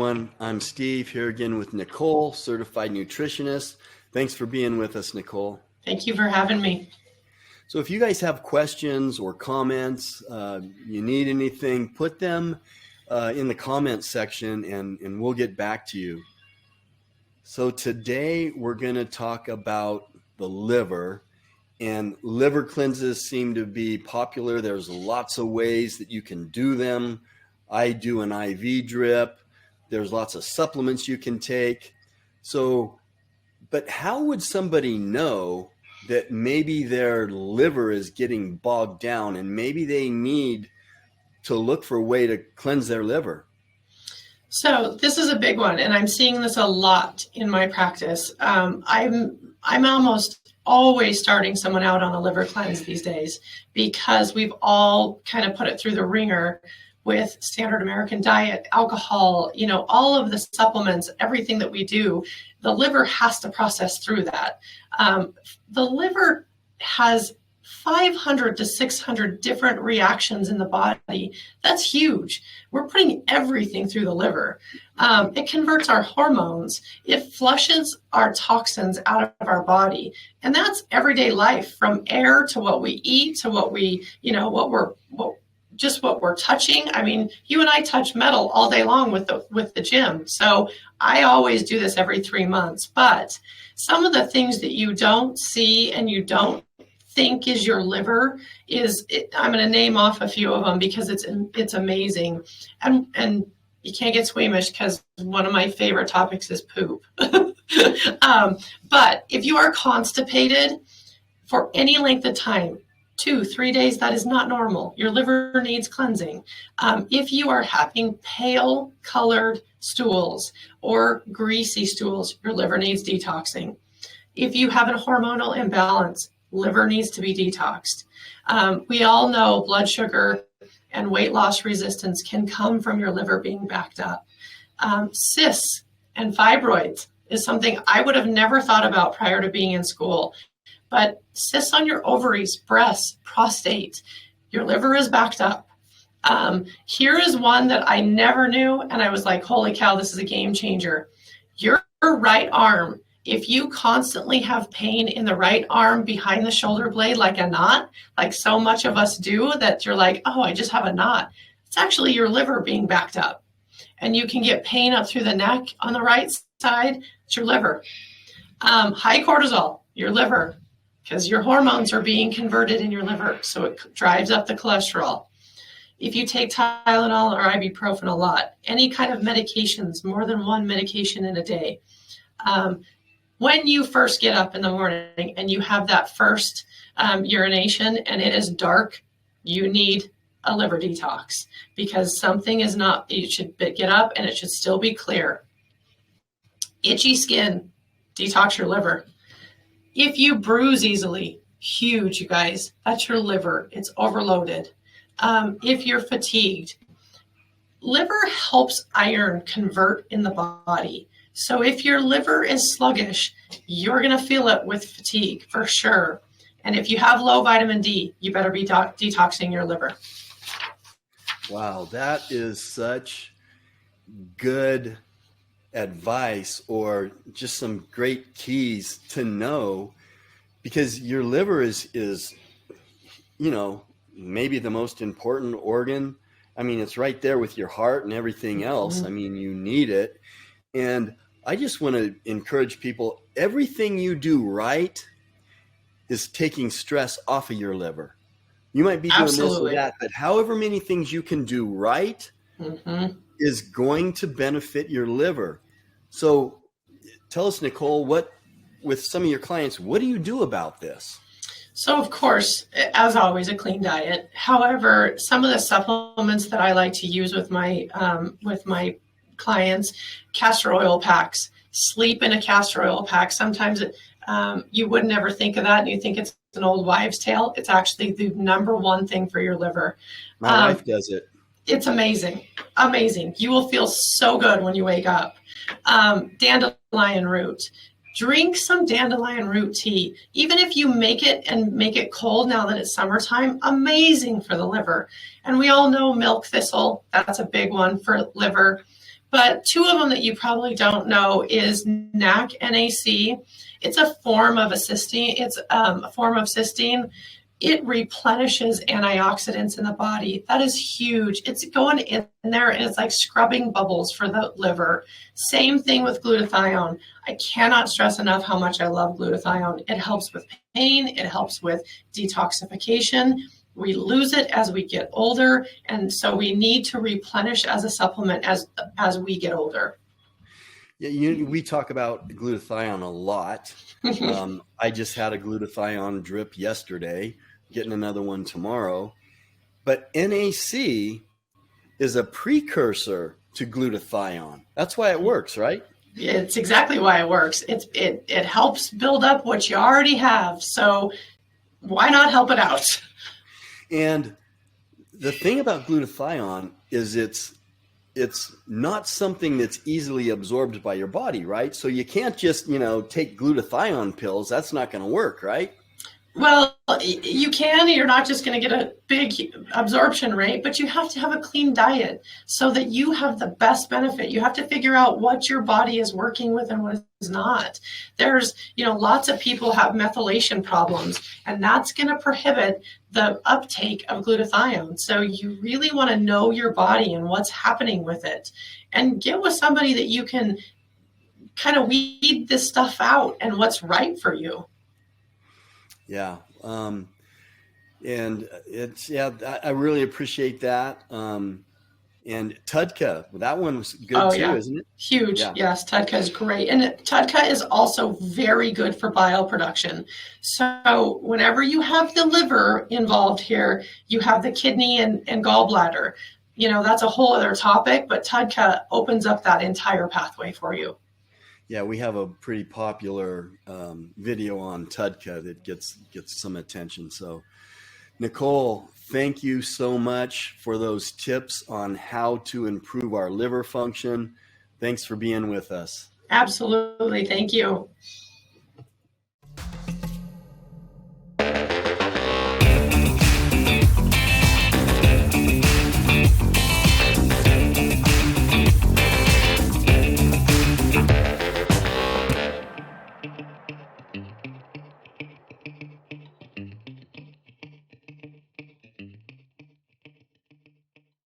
everyone. I'm Steve here again with Nicole, certified nutritionist. Thanks for being with us, Nicole. Thank you for having me. So if you guys have questions or comments, you need anything, put them in the comments section and we'll get back to you. So today we're going to talk about the liver, and liver cleanses seem to be popular. There's lots of ways that you can do them. I do an IV drip. There's lots of supplements you can take. So, but how would somebody know that maybe their liver is getting bogged down and maybe they need to look for a way to cleanse their liver? So this is a big one, and I'm seeing this a lot in my practice. I'm almost always starting someone out on a liver cleanse these days because we've all kind of put it through the ringer with standard American diet, alcohol, all of the supplements, everything that we do. The liver has to process through that. The liver has 500 to 600 different reactions in the body. That's huge. We're putting everything through the liver. It converts our hormones. It flushes our toxins out of our body. And that's everyday life, from air to what we eat to what we, what we're touching. I mean, you and I touch metal all day long with the gym. So I always do this every 3 months. But some of the things that you don't see and you don't think is your liver I'm going to name off a few of them because it's amazing. And you can't get squeamish because one of my favorite topics is poop. But if you are constipated for any length of time, 2-3 days, that is not normal. Your liver needs cleansing. If you are having pale colored stools or greasy stools, your liver needs detoxing. If you have a hormonal imbalance, liver needs to be detoxed. We all know blood sugar and weight loss resistance can come from your liver being backed up. Cysts and fibroids is something I would have never thought about prior to being in school. But cysts on your ovaries, breasts, prostate, your liver is backed up. Here is one that I never knew, and I was like, holy cow, this is a game changer. Your right arm, if you constantly have pain in the right arm behind the shoulder blade, like a knot, like so much of us do, that you're like, oh, I just have a knot. It's actually your liver being backed up. And you can get pain up through the neck on the right side. It's your liver. High cortisol, your liver, because your hormones are being converted in your liver, so it drives up the cholesterol. If you take Tylenol or ibuprofen a lot, any kind of medications, more than one medication in a day, when you first get up in the morning and you have that first urination and it is dark, you need a liver detox because something is not, you should get up and it should still be clear. Itchy skin, detox your liver. If you bruise easily, huge, you guys, that's your liver. It's overloaded. If you're fatigued, liver helps iron convert in the body. So if your liver is sluggish, you're going to feel it with fatigue for sure. And if you have low vitamin D, you better be detoxing your liver. Wow, that is such good advice, or just some great keys to know, because your liver is maybe the most important organ. I mean, it's right there with your heart and everything else. I mean, you need it. And I just want to encourage people, everything you do right is taking stress off of your liver. You might be doing this or that, but however many things you can do right is going to benefit your liver. So tell us, Nicole, with some of your clients, what do you do about this? So of course, as always, a clean diet. However, some of the supplements that I like to use with my clients, castor oil packs, sleep in a castor oil pack. Sometimes you would never think of that and you think it's an old wives' tale. It's actually the number one thing for your liver. My wife does it. It's amazing. Amazing. You will feel so good when you wake up. Dandelion root. Drink some dandelion root tea. Even if you make it cold now that it's summertime, amazing for the liver. And we all know milk thistle. That's a big one for liver. But two of them that you probably don't know is NAC. It's a form of a cysteine. It's a form of cysteine. It replenishes antioxidants in the body. That is huge. It's going in there and it's like scrubbing bubbles for the liver. Same thing with glutathione. I cannot stress enough how much I love glutathione. It helps with pain. It helps with detoxification. We lose it as we get older, and so we need to replenish as a supplement as we get older. Yeah, we talk about glutathione a lot. I just had a glutathione drip yesterday, getting another one tomorrow. But NAC is a precursor to glutathione. That's why it works, right? It's exactly why it works. It helps build up what you already have. So why not help it out? And the thing about glutathione is it's not something that's easily absorbed by your body, right? So you can't just, take glutathione pills. That's not going to work, right? Well, you can. You're not just going to get a big absorption rate, but you have to have a clean diet so that you have the best benefit. You have to figure out what your body is working with and what is not. There's, lots of people have methylation problems, and that's going to prohibit the uptake of glutathione. So you really want to know your body and what's happening with it, and get with somebody that you can kind of weed this stuff out and what's right for you. Yeah. And I really appreciate that. And Tudka, that one was good too, isn't it? Huge. Yeah. Yes. Tudka is great. And Tudka is also very good for bile production. So whenever you have the liver involved here, you have the kidney and gallbladder. That's a whole other topic, but Tudka opens up that entire pathway for you. Yeah, we have a pretty popular video on Tudka that gets some attention. So, Nicole, thank you so much for those tips on how to improve our liver function. Thanks for being with us. Absolutely. Thank you.